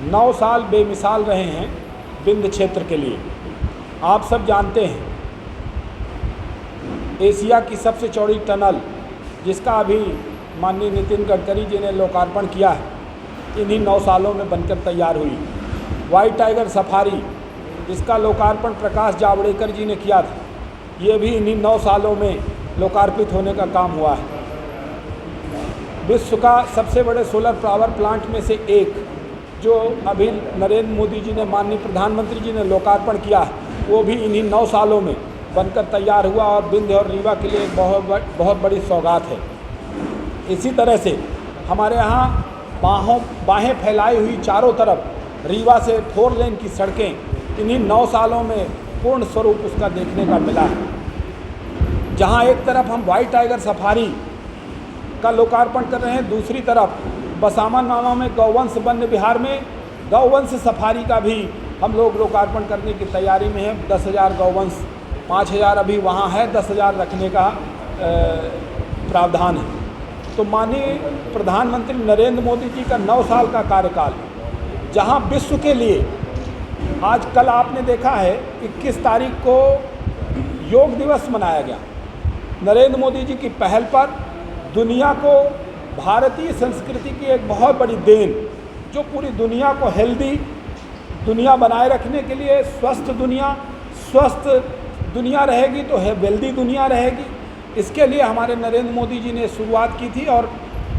9 साल बेमिसाल रहे हैं विंध्य क्षेत्र के लिए। आप सब जानते हैं एशिया की सबसे चौड़ी टनल, जिसका अभी माननीय नितिन गडकरी जी ने लोकार्पण किया है, इन्हीं 9 सालों में बनकर तैयार हुई। वाइट टाइगर सफारी, जिसका लोकार्पण प्रकाश जावड़ेकर जी ने किया था, ये भी इन्हीं 9 सालों में लोकार्पित होने का काम हुआ है। विश्व का सबसे बड़े सोलर पावर प्लांट में से एक, जो अभी नरेंद्र मोदी जी ने, माननीय प्रधानमंत्री जी ने लोकार्पण किया है, वो भी इन्हीं 9 सालों में बनकर तैयार हुआ और विंध्य और रीवा के लिए बहुत बड़ी सौगात है। इसी तरह से हमारे यहाँ बाहें फैलाई हुई चारों तरफ रीवा से 4 लेन की सड़कें इन्हीं 9 सालों में पूर्ण स्वरूप उसका देखने का मिला है। जहाँ एक तरफ हम वाइट टाइगर सफारी का लोकार्पण कर रहे हैं, दूसरी तरफ बसामन मामा में गौवंश वन्य विहार में गौवंश सफारी का भी हम लोग लोकार्पण करने की तैयारी में हैं। 10,000 गौवंश, 5,000 अभी वहाँ है, 10,000 रखने का प्रावधान है। तो माननीय प्रधानमंत्री नरेंद्र मोदी जी का 9 साल का कार्यकाल, जहाँ विश्व के लिए आज कल आपने देखा है 21 तारीख को योग दिवस मनाया गया। नरेंद्र मोदी जी की पहल पर दुनिया को भारतीय संस्कृति की एक बहुत बड़ी देन, जो पूरी दुनिया को हेल्दी दुनिया बनाए रखने के लिए, स्वस्थ दुनिया रहेगी तो वेल्दी दुनिया रहेगी। इसके लिए हमारे नरेंद्र मोदी जी ने शुरुआत की थी और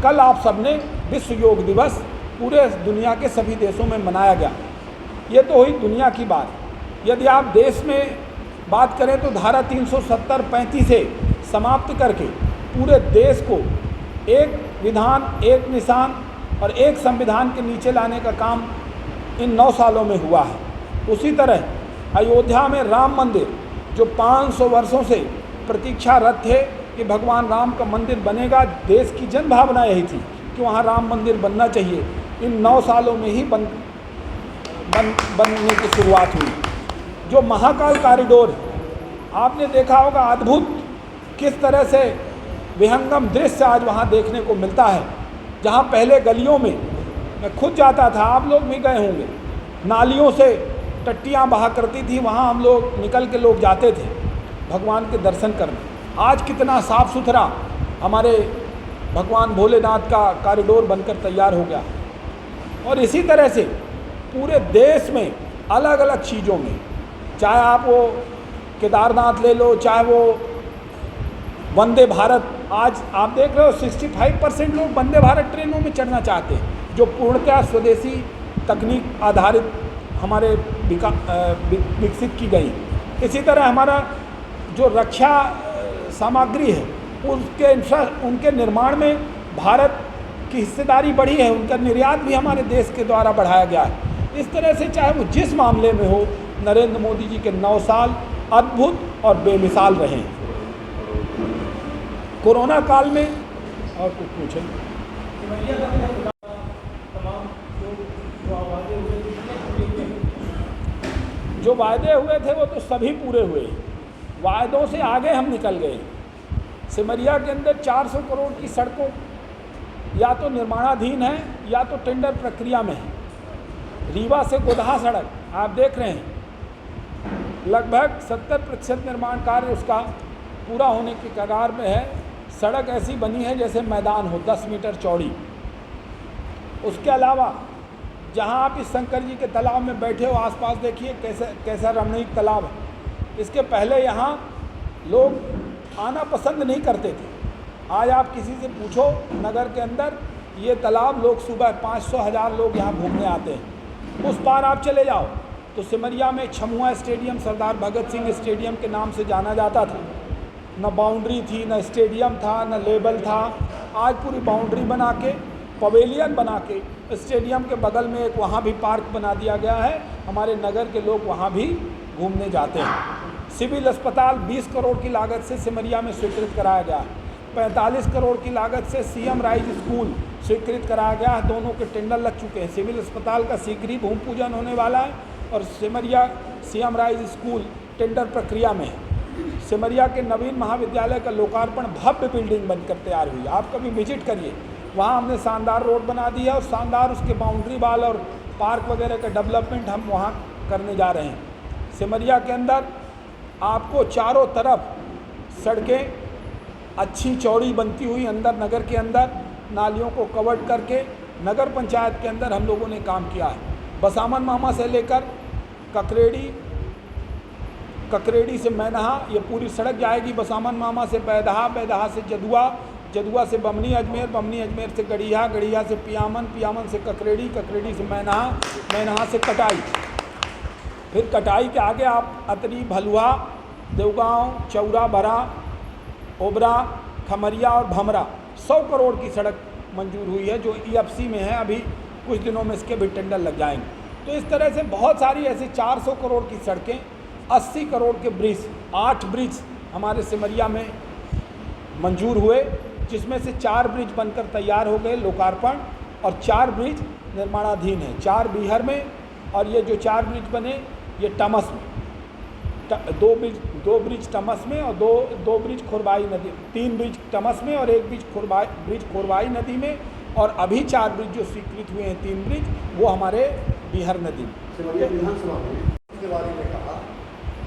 कल आप सबने विश्व योग दिवस पूरे दुनिया के सभी देशों में मनाया गया। ये तो हुई दुनिया की बात। यदि आप देश में बात करें तो धारा 370-35 से समाप्त करके पूरे देश को एक विधान, एक निशान और एक संविधान के नीचे लाने का काम इन 9 सालों में हुआ है। उसी तरह अयोध्या में राम मंदिर, जो 500 वर्षों से प्रतीक्षारत थे कि भगवान राम का मंदिर बनेगा, देश की जन भावना यही थी कि वहाँ राम मंदिर बनना चाहिए, इन 9 सालों में ही बनने की शुरुआत हुई। जो महाकाल कॉरिडोर आपने देखा होगा, अद्भुत किस तरह से विहंगम दृश्य आज वहाँ देखने को मिलता है। जहाँ पहले गलियों में मैं खुद जाता था, आप लोग भी गए होंगे, नालियों से टट्टियाँ बहा करती थी, वहाँ हम लोग निकल के लोग जाते थे भगवान के दर्शन करने। आज कितना साफ़ सुथरा हमारे भगवान भोलेनाथ का कॉरिडोर बनकर तैयार हो गया। और इसी तरह से पूरे देश में अलग अलग चीज़ों में, चाहे आप वो केदारनाथ ले लो, चाहे वो वंदे भारत, आज आप देख रहे हो 65% लोग वंदे भारत ट्रेनों में चढ़ना चाहते हैं, जो पूर्णतः स्वदेशी तकनीक आधारित हमारे विकसित की गई। इसी तरह हमारा जो रक्षा सामग्री है, उनके निर्माण में भारत की हिस्सेदारी बढ़ी है, उनका निर्यात भी हमारे देश के द्वारा बढ़ाया गया है। इस तरह से चाहे वो जिस मामले में हो, नरेंद्र मोदी जी के 9 साल अद्भुत और बेमिसाल रहे हैं। कोरोना काल में और कुछ पूछें, जो वायदे हुए थे वो तो सभी पूरे हुए। वायदों से आगे हम निकल गए। सिमरिया के अंदर 400 करोड़ की सड़कों या तो निर्माणाधीन है या तो टेंडर प्रक्रिया में है। रीवा से गोदहा सड़क आप देख रहे हैं, लगभग 70% निर्माण कार्य उसका पूरा होने की कगार में है। सड़क ऐसी बनी है जैसे मैदान हो, 10 मीटर चौड़ी। उसके अलावा जहां आप इस शंकर जी के तालाब में बैठे हो, आसपास देखिए कैसा रमणीक तालाब है। इसके पहले यहाँ लोग आना पसंद नहीं करते थे। आज आप किसी से पूछो नगर के अंदर, ये तालाब लोग सुबह 500-1000 लोग यहाँ घूमने आते हैं। उस पार आप चले जाओ तो सिमरिया में छमुआ स्टेडियम सरदार भगत सिंह स्टेडियम के नाम से जाना जाता था। न बाउंड्री थी, न स्टेडियम था, न लेबल था। आज पूरी बाउंड्री बना के, पवेलियन बना के, स्टेडियम के बगल में एक वहाँ भी पार्क बना दिया गया है। हमारे नगर के लोग वहाँ भी घूमने जाते हैं। सिविल अस्पताल 20 करोड़ की लागत से सिमरिया में स्वीकृत कराया गया है। 45 करोड़ की लागत से सीएम राइज स्कूल स्वीकृत कराया गया है। दोनों के टेंडर लग चुके हैं। सिविल अस्पताल का शीघ्र ही भूमि पूजन होने वाला है और Simaria CM rise school tender प्रक्रिया में है। सिमरिया के नवीन महाविद्यालय का लोकार्पण भव्य बिल्डिंग बनकर तैयार हुई। आप कभी विजिट करिए, वहाँ हमने शानदार रोड बना दी है और शानदार उसके बाउंड्री वाल और पार्क वगैरह का डेवलपमेंट हम वहाँ करने जा रहे हैं। सिमरिया के अंदर आपको चारों तरफ सड़कें अच्छी चौड़ी बनती हुई अंदर नगर के अंदर नालियों को कवर करके नगर पंचायत के अंदर हम लोगों ने काम किया है। बसामन मामा से लेकर ककरेड़ी से मैनहा ये पूरी सड़क जाएगी। बसामन मामा से बैदहा, बैदहा से जदुआ, जदुआ से बमनी अजमेर, बमनी अजमेर से गड़िया, गड़िया से पियामन, पियामन से ककरेड़ी, ककरेड़ी से मैनहा, मैनहा से कटाई। फिर कटाई के आगे आप अतरी, भलुआ, देवगांव, चौरा, भरा, ओबरा, खमरिया और भमरा 100 करोड़ की सड़क मंजूर हुई है, जो EFC में है। अभी कुछ दिनों में इसके भी टेंडर लग जाएंगे। तो इस तरह से बहुत सारी ऐसी 400 करोड़ की सड़कें, 80 करोड़ के ब्रिज, 8 ब्रिज हमारे सिमरिया में मंजूर हुए, जिसमें से 4 ब्रिज बनकर तैयार हो गए लोकार्पण, और 4 ब्रिज निर्माणाधीन हैं। 4 बीहर में, और ये जो 4 ब्रिज बने ये टमस में, 2 ब्रिज टमस में और दो ब्रिज खुरबाई नदी, 3 ब्रिज टमस में और 1 ब्रिज खुरबाई नदी में, और अभी 4 ब्रिज जो स्वीकृत हुए हैं, 3 ब्रिज, वो हमारे बीहर नदी में। सिमरिया विधानसभा में इसके बारे में कहा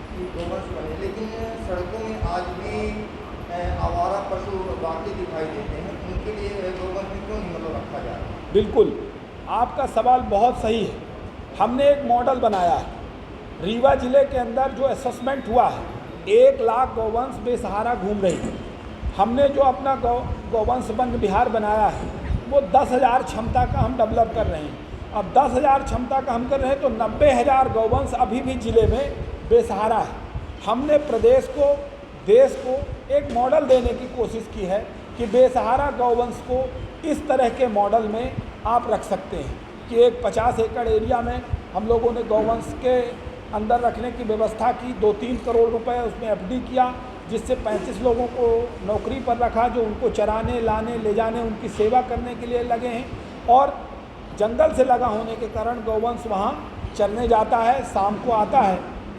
कि गोवंश बने, लेकिन सड़कों में आज भी आवारा पशु बाकी दिखाई देते हैं, उनके लिए गोवंश में क्यों नहीं मतलब रखा जा रहा है? बिल्कुल, आपका सवाल बहुत सही है। हमने एक मॉडल बनाया है। रीवा जिले के अंदर जो असेसमेंट हुआ है, 1 लाख गौवंश बेसहारा घूम रही है। हमने जो अपना गौवंश वन बिहार बनाया है, वो 10,000 क्षमता का हम डेवलप कर रहे हैं। अब 10,000 क्षमता का हम कर रहे हैं, तो 90,000 गौवंश अभी भी ज़िले में बेसहारा है। हमने प्रदेश को, देश को एक मॉडल देने की कोशिश की है कि बेसहारा गौवंश को इस तरह के मॉडल में आप रख सकते हैं कि एक 50 एकड़ एरिया में हम लोगों ने गौवंश के अंदर रखने की व्यवस्था की। 2-3 करोड़ रुपए उसमें FD किया, जिससे 35 लोगों को नौकरी पर रखा, जो उनको चराने, लाने, ले जाने, उनकी सेवा करने के लिए लगे हैं। और जंगल से लगा होने के कारण गौवंश वहाँ चरने जाता है, शाम को आता है।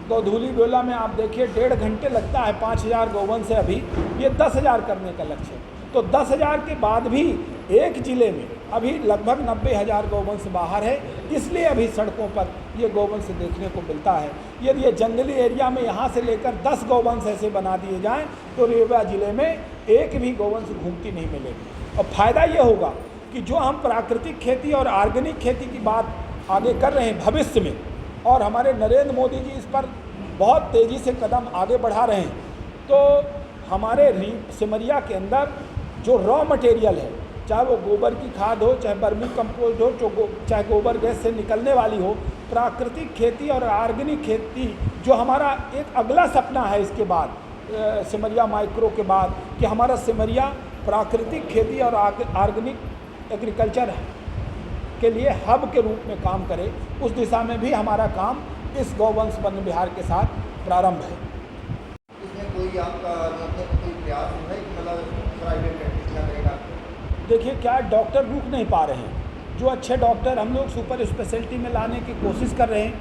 गौधूली डोला में आप देखिए 1.5 घंटे लगता है। 5,000 गौवंश है अभी, ये 10,000 करने का लक्ष्य है। तो 10,000 के बाद भी एक ज़िले में अभी लगभग 90,000 गौवंश बाहर है, इसलिए अभी सड़कों पर ये गौवंश देखने को मिलता है। यदि ये जंगली एरिया में यहाँ से लेकर 10 गौवंश ऐसे बना दिए जाएं, तो रीवा जिले में एक भी गौवंश घूमती नहीं मिलेगी। और फ़ायदा ये होगा कि जो हम प्राकृतिक खेती और ऑर्गेनिक खेती की बात आगे कर रहे हैं भविष्य में, और हमारे नरेंद्र मोदी जी इस पर बहुत तेज़ी से कदम आगे बढ़ा रहे हैं, तो हमारे सिमरिया के अंदर जो रॉ मटेरियल है, चाहे वो गोबर की खाद हो, चाहे वर्मी कंपोस्ट हो, चाहे गोबर गैस से निकलने वाली हो, प्राकृतिक खेती और ऑर्गेनिक खेती जो हमारा एक अगला सपना है इसके बाद, सिमरिया माइक्रो के बाद, कि हमारा सिमरिया प्राकृतिक खेती और ऑर्गेनिक एग्रीकल्चर के लिए हब के रूप में काम करे, उस दिशा में भी हमारा काम इस गौवंश वन बिहार के साथ प्रारंभ है। इसमें कोई आपका कोई प्रयास है कि मतलब प्राइवेट प्रैक्टिस ना करेगा? देखिए, क्या डॉक्टर रुक नहीं पा रहे हैं। जो अच्छे डॉक्टर हम लोग सुपर स्पेशलिटी में लाने की कोशिश कर रहे हैं,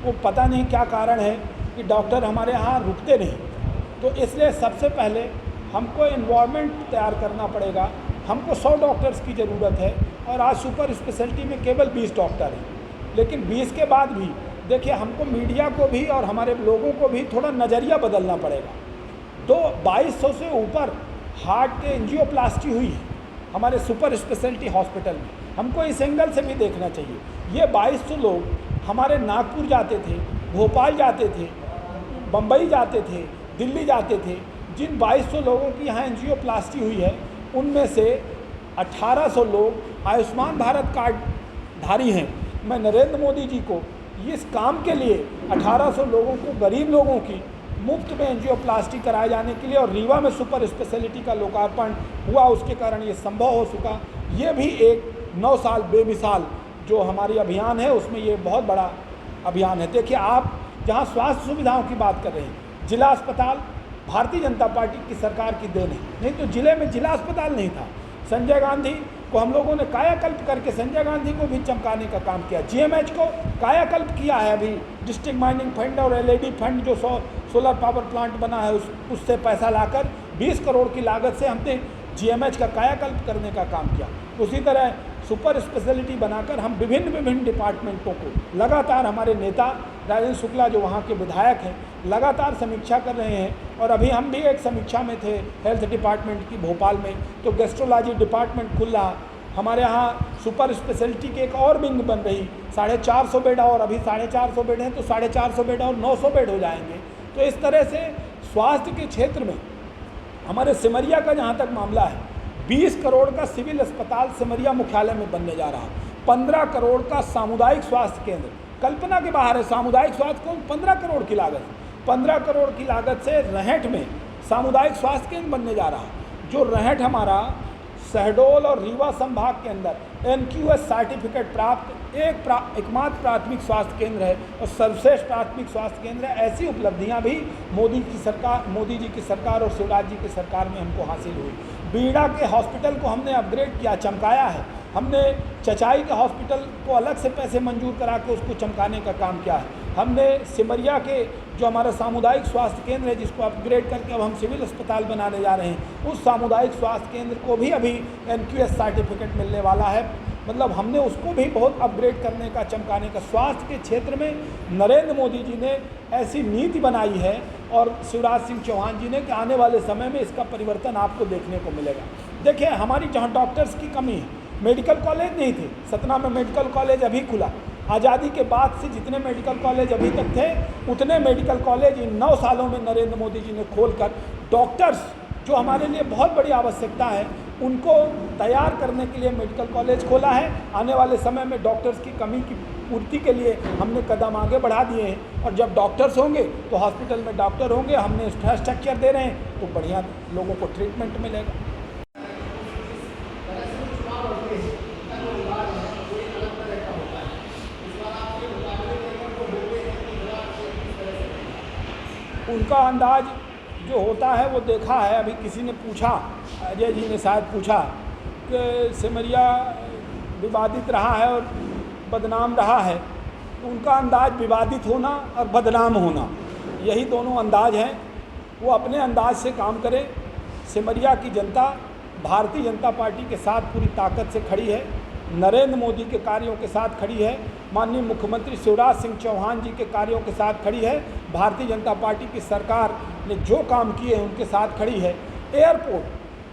वो पता नहीं क्या कारण है कि डॉक्टर हमारे यहाँ रुकते नहीं। तो इसलिए सबसे पहले हमको एनवायरनमेंट तैयार करना पड़ेगा। हमको 100 डॉक्टर्स की ज़रूरत है, और आज सुपर स्पेशलिटी में केवल 20 डॉक्टर हैं। लेकिन 20 के बाद भी देखिए, हमको मीडिया को भी और हमारे लोगों को भी थोड़ा नज़रिया बदलना पड़ेगा। तो 2200 से ऊपर हार्ट के एंजियोप्लास्टी हुई है हमारे सुपर स्पेशलिटी हॉस्पिटल में। हमको इस एंगल से भी देखना चाहिए। ये 2200 लोग हमारे नागपुर जाते थे, भोपाल जाते थे, बम्बई जाते थे, दिल्ली जाते थे। जिन 2200 लोगों की यहाँ एंजियोप्लास्टी हुई है, उनमें से 1800 लोग आयुष्मान भारत कार्ड धारी हैं। मैं नरेंद्र मोदी जी को इस काम के लिए 1800 लोगों को, गरीब लोगों की मुफ्त में एंजियोप्लास्टी कराए जाने के लिए, और रीवा में सुपर स्पेशलिटी का लोकार्पण हुआ, उसके कारण ये संभव हो चुका। ये भी एक 9 साल बेमिसाल जो हमारी अभियान है, उसमें ये बहुत बड़ा अभियान है। देखिए, आप जहाँ स्वास्थ्य सुविधाओं की बात कर रहे हैं, जिला अस्पताल भारतीय जनता पार्टी की सरकार की देन है, नहीं तो ज़िले में जिला अस्पताल नहीं था। संजय गांधी को हम लोगों ने कायाकल्प करके संजय गांधी को भी चमकाने का काम किया। GMH को कायाकल्प किया है। अभी डिस्ट्रिक्ट माइनिंग फंड और LED फंड जो सोलर पावर प्लांट बना है, उससे पैसा लाकर 20 करोड़ की लागत से हमने GMH का कायाकल्प करने का काम किया। उसी तरह सुपर स्पेशलिटी बनाकर हम विभिन्न डिपार्टमेंटों को लगातार, हमारे नेता राजेंद्र शुक्ला जो वहाँ के विधायक हैं, लगातार समीक्षा कर रहे हैं। और अभी हम भी एक समीक्षा में थे हेल्थ डिपार्टमेंट की भोपाल में, तो गैस्ट्रोलॉजी डिपार्टमेंट खुल रहा, हमारे यहाँ सुपर स्पेशलिटी की एक और विंग बन रही, 450 बेड, और अभी 450 बेड हैं तो 450 बेड और 900 बेड हो जाएंगे। तो इस तरह से स्वास्थ्य के क्षेत्र में हमारे सिमरिया का जहाँ तक मामला है, 20 करोड़ का सिविल अस्पताल सिमरिया मुख्यालय में बनने जा रहा, 15 करोड़ का सामुदायिक स्वास्थ्य केंद्र, कल्पना के बाहर है। सामुदायिक स्वास्थ्य केंद्र 15 करोड़ की लागत, 15 करोड़ की लागत से रहट में सामुदायिक स्वास्थ्य केंद्र बनने जा रहा, जो रहट हमारा शहडोल और रीवा संभाग के अंदर NQS सर्टिफिकेट प्राप्त एकमात्र प्राथमिक स्वास्थ्य केंद्र है और सर्वश्रेष्ठ प्राथमिक स्वास्थ्य केंद्र है। ऐसी उपलब्धियां भी मोदी जी की सरकार और शिवराज जी की सरकार में हमको हासिल हुई। बीड़ा के हॉस्पिटल को हमने अपग्रेड किया, चमकाया है। हमने चचाई के हॉस्पिटल को अलग से पैसे मंजूर करा के उसको चमकाने का काम किया है। हमने सिमरिया के जो हमारा सामुदायिक स्वास्थ्य केंद्र है, जिसको अपग्रेड करके अब हम सिविल अस्पताल बनाने जा रहे हैं, उस सामुदायिक स्वास्थ्य केंद्र को भी अभी NQS सर्टिफिकेट मिलने वाला है। मतलब हमने उसको भी बहुत अपग्रेड करने का, चमकाने का, स्वास्थ्य के क्षेत्र में नरेंद्र मोदी जी ने ऐसी नीति बनाई है और शिवराज सिंह चौहान जी ने कि आने वाले समय में इसका परिवर्तन आपको देखने को मिलेगा। देखिए, हमारी जहाँ डॉक्टर्स की कमी है, मेडिकल कॉलेज नहीं थे, सतना में मेडिकल कॉलेज अभी खुला। आज़ादी के बाद से जितने मेडिकल कॉलेज अभी तक थे, उतने मेडिकल कॉलेज इन 9 सालों में नरेंद्र मोदी जी ने खोलकर डॉक्टर्स, जो हमारे लिए बहुत बड़ी आवश्यकता है, उनको तैयार करने के लिए मेडिकल कॉलेज खोला है। आने वाले समय में डॉक्टर्स की कमी की पूर्ति के लिए हमने कदम आगे बढ़ा दिए हैं और जब डॉक्टर्स होंगे तो हॉस्पिटल में डॉक्टर होंगे, हमने इंफ्रास्ट्रक्चर दे रहे हैं तो बढ़िया लोगों को ट्रीटमेंट मिलेगा। उनका अंदाज जो होता है वो देखा है। अभी किसी ने पूछा, अजय जी ने शायद पूछा कि सिमरिया विवादित रहा है और बदनाम रहा है, तो उनका अंदाज विवादित होना और बदनाम होना, यही दोनों अंदाज हैं। वो अपने अंदाज से काम करें। सिमरिया की जनता भारतीय जनता पार्टी के साथ पूरी ताकत से खड़ी है, नरेंद्र मोदी के कार्यों के साथ खड़ी है, माननीय मुख्यमंत्री शिवराज सिंह चौहान जी के कार्यों के साथ खड़ी है, भारतीय जनता पार्टी की सरकार ने जो काम किए हैं उनके साथ खड़ी है। एयरपोर्ट,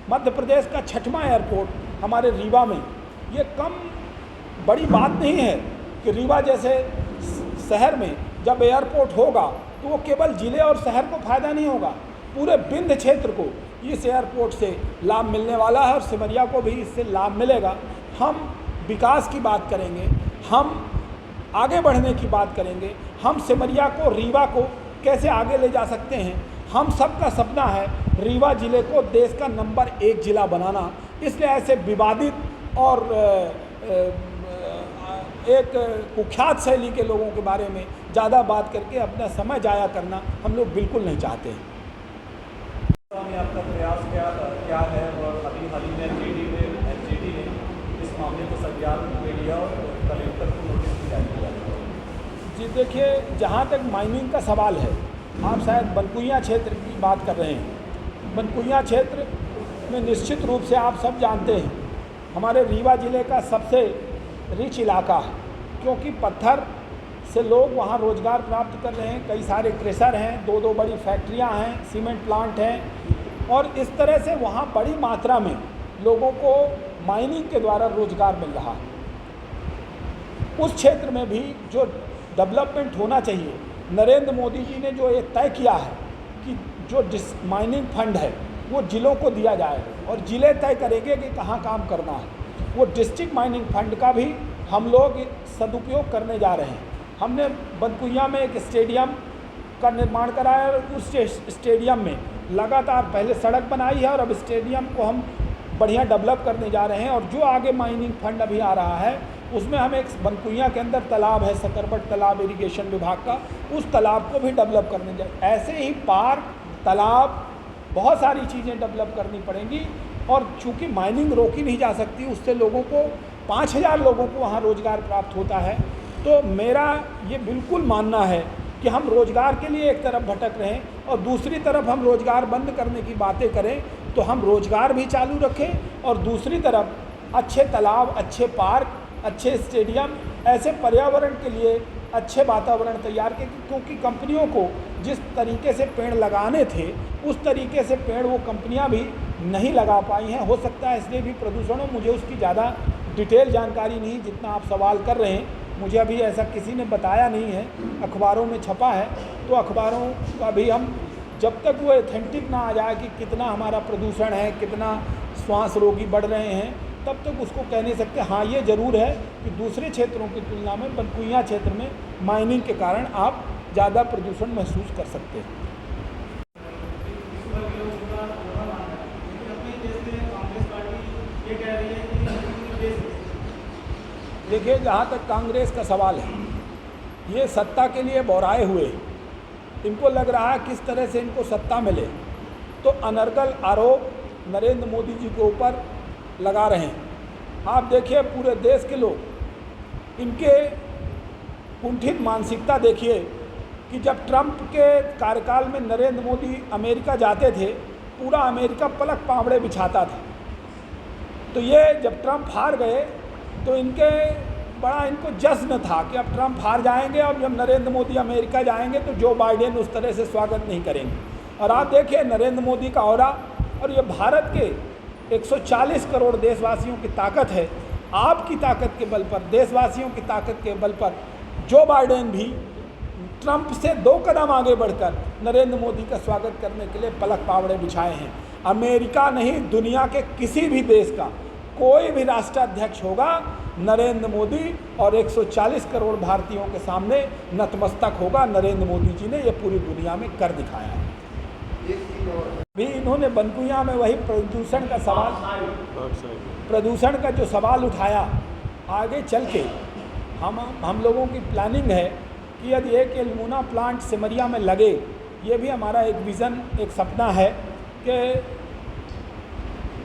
मध्य प्रदेश का 6वां एयरपोर्ट हमारे रीवा में, ये कम बड़ी बात नहीं है कि रीवा जैसे शहर में जब एयरपोर्ट होगा तो वो केवल ज़िले और शहर को फ़ायदा नहीं होगा, पूरे विंध्य क्षेत्र को इस एयरपोर्ट से लाभ मिलने वाला है और सिमरिया को भी इससे लाभ मिलेगा। हम विकास की बात करेंगे, हम आगे बढ़ने की बात करेंगे, हम सिमरिया को, रीवा को कैसे आगे ले जा सकते हैं। हम सबका सपना है रीवा ज़िले को देश का नंबर 1 ज़िला बनाना। इसलिए ऐसे विवादित और एक कुख्यात शैली के लोगों के बारे में ज़्यादा बात करके अपना समय जाया करना हम लोग बिल्कुल नहीं चाहते हैं। आपका प्रयास क्या है और अभी हाल ही में एनजीटी ने इस मामले को संज्ञान में लिया और कलेक्टर को नोटिस भी जारी किया? जी देखिए, जहाँ तक माइनिंग का सवाल है, आप शायद बनकुइया क्षेत्र की बात कर रहे हैं। बनकुइया क्षेत्र में निश्चित रूप से आप सब जानते हैं हमारे रीवा ज़िले का सबसे रिच इलाका है, क्योंकि पत्थर से लोग वहाँ रोज़गार प्राप्त कर रहे हैं। कई सारे क्रेशर हैं, 2 बड़ी फैक्ट्रियाँ हैं, सीमेंट प्लांट हैं और इस तरह से वहाँ बड़ी मात्रा में लोगों को माइनिंग के द्वारा रोज़गार मिल रहा है। उस क्षेत्र में भी जो डेवलपमेंट होना चाहिए, नरेंद्र मोदी जी ने जो ये तय किया है कि जो माइनिंग फंड है वो ज़िलों को दिया जाएगा और ज़िले तय करेंगे कि कहाँ काम करना है। वो डिस्ट्रिक्ट माइनिंग फंड का भी हम लोग सदुपयोग करने जा रहे हैं। हमने बनकुइया में एक स्टेडियम का निर्माण कराया और उस स्टेडियम में लगातार पहले सड़क बनाई है और अब स्टेडियम को हम बढ़िया डेवलप करने जा रहे हैं। और जो आगे माइनिंग फंड अभी आ रहा है उसमें हम एक बनकुइया के अंदर तालाब है, सकरबट तालाब इरिगेशन विभाग का, उस तालाब को भी डेवलप करने जा। ऐसे ही पार्क, तालाब, बहुत सारी चीज़ें डेवलप करनी पड़ेंगी। और चूँकि माइनिंग रोकी नहीं जा सकती, उससे लोगों को 5000 लोगों को वहाँ रोज़गार प्राप्त होता है। तो मेरा ये बिल्कुल मानना है कि हम रोज़गार के लिए एक तरफ भटक रहे हैं और दूसरी तरफ हम रोज़गार बंद करने की बातें करें, तो हम रोज़गार भी चालू रखें और दूसरी तरफ अच्छे तालाब, अच्छे पार्क, अच्छे स्टेडियम, ऐसे पर्यावरण के लिए अच्छे वातावरण तैयार किए, क्योंकि कंपनियों को जिस तरीके से पेड़ लगाने थे उस तरीके से पेड़ वो कंपनियां भी नहीं लगा पाई हैं। हो सकता है इसलिए भी प्रदूषण हो, मुझे उसकी ज़्यादा डिटेल जानकारी नहीं, जितना आप सवाल कर रहे हैं मुझे अभी ऐसा किसी ने बताया नहीं है। अखबारों में छपा है तो अखबारों का भी हम जब तक वो ऑथेंटिक ना आ जाए कि कितना हमारा प्रदूषण है, कितना श्वास रोगी बढ़ रहे हैं, तब तक उसको कह नहीं सकते। हाँ, ये ज़रूर है कि दूसरे क्षेत्रों की तुलना में बनकुइयाँ क्षेत्र में माइनिंग के कारण आप ज़्यादा प्रदूषण महसूस कर सकते हैं। देखिए, जहाँ तक कांग्रेस का सवाल है, ये सत्ता के लिए बौराए हुए हैं। इनको लग रहा है किस तरह से इनको सत्ता मिले, तो अनर्गल आरोप नरेंद्र मोदी जी के ऊपर लगा रहे हैं। आप देखिए, पूरे देश के लोग इनके कुंठित मानसिकता देखिए कि जब ट्रंप के कार्यकाल में नरेंद्र मोदी अमेरिका जाते थे, पूरा अमेरिका पलक पावड़े बिछाता था। तो ये जब ट्रंप हार गए तो इनको जश्न था कि अब ट्रंप हार जाएंगे, अब जब नरेंद्र मोदी अमेरिका जाएंगे तो जो बाइडेन उस तरह से स्वागत नहीं करेंगे। और आप देखिए नरेंद्र मोदी का ऑरा, और ये भारत के 140 करोड़ देशवासियों की ताकत है। आपकी ताकत के बल पर, देशवासियों की ताकत के बल पर जो बाइडेन भी ट्रंप से 2 कदम आगे बढ़कर नरेंद्र मोदी का स्वागत करने के लिए पलक पावड़े बिछाए हैं। अमेरिका नहीं, दुनिया के किसी भी देश का कोई भी राष्ट्राध्यक्ष होगा, नरेंद्र मोदी और 140 करोड़ भारतीयों के सामने नतमस्तक होगा। नरेंद्र मोदी जी ने ये पूरी दुनिया में कर दिखाया है। भी इन्होंने बनकुइयाँ में वही प्रदूषण का जो सवाल उठाया, आगे चल के हम लोगों की प्लानिंग है कि यदि एक एल्मुना प्लांट सिमरिया में लगे, ये भी हमारा एक विज़न, एक सपना है कि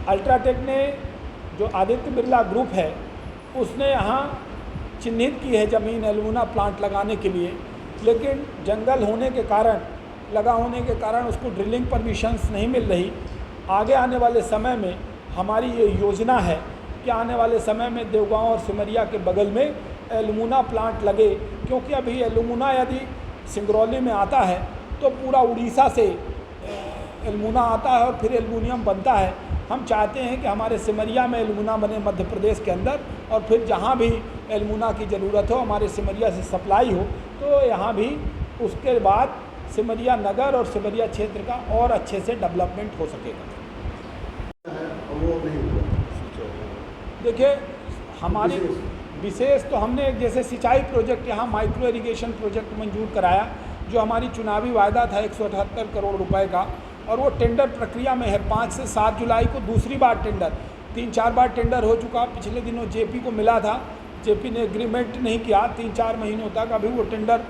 अल्ट्राटेक ने, जो आदित्य बिरला ग्रुप है, उसने यहाँ चिन्हित की है ज़मीन एल्मुना प्लांट लगाने के लिए, लेकिन जंगल होने के कारण, लगा होने के कारण उसको ड्रिलिंग परमिशंस नहीं मिल रही। आगे आने वाले समय में हमारी ये योजना है कि आने वाले समय में देवगांव और सिमरिया के बगल में एल्मुना प्लांट लगे, क्योंकि अभी एल्मुना यदि सिंगरौली में आता है तो पूरा उड़ीसा से एल्मुना आता है और फिर एल्युमिनियम बनता है। हम चाहते हैं कि हमारे सिमरिया में एल्मुना बने मध्य प्रदेश के अंदर, और फिर जहाँ भी एल्मुना की ज़रूरत हो, हमारे सिमरिया से सप्लाई हो, तो यहाँ भी उसके बाद सिमरिया नगर और सिमरिया क्षेत्र का और अच्छे से डेवलपमेंट हो सकेगा। देखिए, हमारी विशेष तो हमने एक जैसे सिंचाई प्रोजेक्ट, यहाँ माइक्रो इरिगेशन प्रोजेक्ट मंजूर कराया, जो हमारी चुनावी वायदा था 178 करोड़ रुपए का, और वो टेंडर प्रक्रिया में है। 5 से 7 जुलाई को दूसरी बार टेंडर, 3-4 बार टेंडर हो चुका। पिछले दिनों जेपी को मिला था, जेपी ने एग्रीमेंट नहीं किया 3-4 महीनों तक। अभी वो टेंडर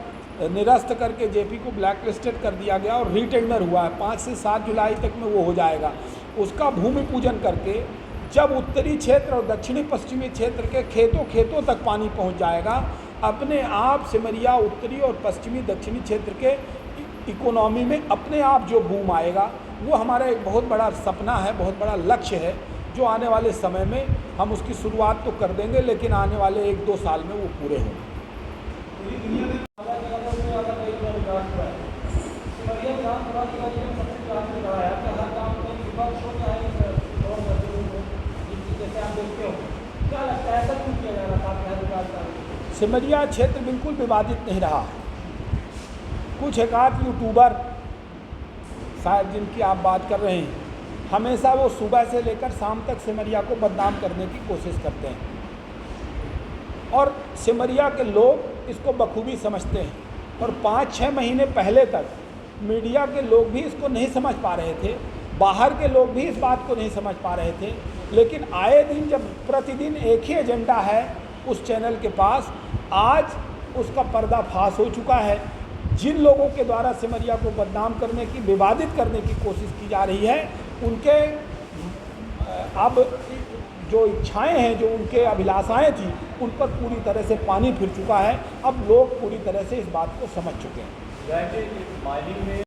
निरस्त करके जेपी को ब्लैक लिस्टेड कर दिया गया और रीटेंडर हुआ है। 5 से 7 जुलाई तक में वो हो जाएगा। उसका भूमि पूजन करके जब उत्तरी क्षेत्र और दक्षिणी पश्चिमी क्षेत्र के खेतों तक पानी पहुंच जाएगा, अपने आप सिमरिया उत्तरी और पश्चिमी दक्षिणी क्षेत्र के इकोनॉमी में अपने आप जो बूम आएगा, वो हमारा एक बहुत बड़ा सपना है, बहुत बड़ा लक्ष्य है, जो आने वाले समय में हम उसकी शुरुआत तो कर देंगे, लेकिन आने वाले 1-2 साल में वो पूरे होंगे। सिमरिया क्षेत्र बिल्कुल विवादित नहीं रहा है। कुछ एकाध यूट्यूबर शायद जिनकी आप बात कर रहे हैं, हमेशा वो सुबह से लेकर शाम तक सिमरिया को बदनाम करने की कोशिश करते हैं, और सिमरिया के लोग इसको बखूबी समझते हैं। और 5-6 महीने पहले तक मीडिया के लोग भी इसको नहीं समझ पा रहे थे, बाहर के लोग भी इस बात को नहीं समझ पा रहे थे। लेकिन आए दिन, जब प्रतिदिन एक ही एजेंडा है उस चैनल के पास, आज उसका पर्दाफाश हो चुका है। जिन लोगों के द्वारा सिमरिया को बदनाम करने की, विवादित करने की कोशिश की जा रही है, उनके अब जो इच्छाएं हैं, जो उनके अभिलाषाएं थी, उन पर पूरी तरह से पानी फिर चुका है। अब लोग पूरी तरह से इस बात को समझ चुके हैं। माइनिंग में